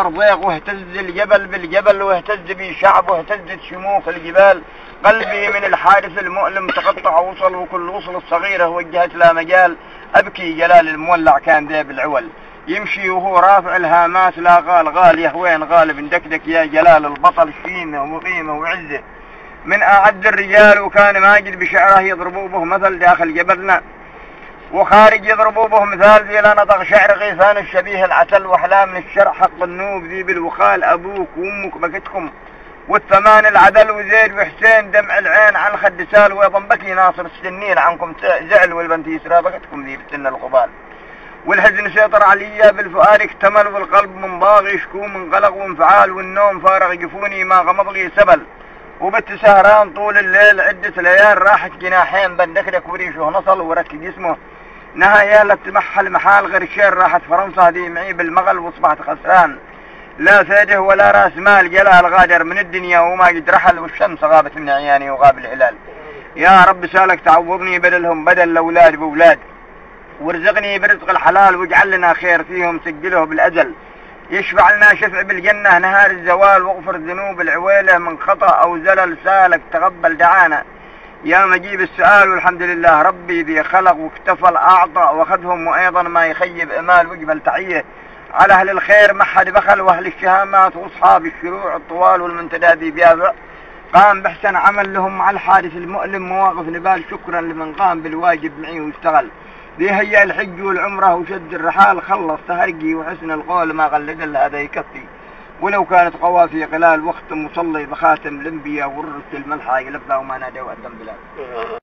برزيق، واهتز الجبل بالجبل، واهتز بي شعب، واهتزت شموخ الجبال. قلبي من الحادث المؤلم تقطع وصل، وكل وصل الصغيرة وجهت لا مجال. أبكي جلال المولع كان ذيب العول، يمشي وهو رافع الهامات، لا غال يهوين غالب دكدك يا جلال البطل شيمه وقيمه وعزه. من أعد الرجال وكان ماجد بشعره يضربوا به مثل داخل جبلنا، وخارج يضربوا به مثال ذي لا نطق شعر غيثان الشبيه العسل، وأحلام من الشرع حق النوب ذي بالوخال. أبوك وأمك بكتكم والثمان العدل، وزيد وحسين دمع العين عن خد سال، ويضم بكي ناصر السنين عنكم زعل، والبنت يسرى بكتكم ذي بالسن القبال. والحزن سيطر عليا بالفؤاد اكتمل، والقلب منضاغ يشكو من قلق وانفعال، والنوم فارغ يقفوني ما غمض لي سبل. وبت سهران طول الليل عدة ليال، راحت جناحين بندكدك وريشه نصل ورك جسمه نهاية لا تمحل محال غير الشير. راحت فرنسا دي معي بالمغل واصبحت خسران، لا سيده ولا راس مال. جلال غادر من الدنيا وما قد رحل، والشمس غابت من عياني وغاب الهلال. يا رب سالك تعوضني بدلهم بدل الأولاد بأولاد، وارزقني برزق الحلال واجعل لنا خير فيهم سجله بالأجل. يشفع لنا شفع بالجنة نهار الزوال، واغفر ذنوب العويلة من خطأ أو زلل. سالك تقبل دعانا يا مجيب السؤال، والحمد لله ربي ذي خلق واكتفل أعطى وأخذهم، وأيضا ما يخيب أمال ويقبل تعيه. على أهل الخير ما حد بخل، وأهل الشهامات وأصحاب الشروع الطوال والمنتدى ذي بيافع. قام بحسن عمل لهم مع الحادث المؤلم مواقف نبال، شكرا لمن قام بالواجب معي واشتغل. ذي هي الحج والعمرة وشد الرحال، خلص تهرقي وحسن القول ما غلق إلا هذا يكفي. ولو كانت قوافي قلال وقت مصلي بخاتم الانبياء، وررت الملحى يقلبها وما نادوا الدم بلاد.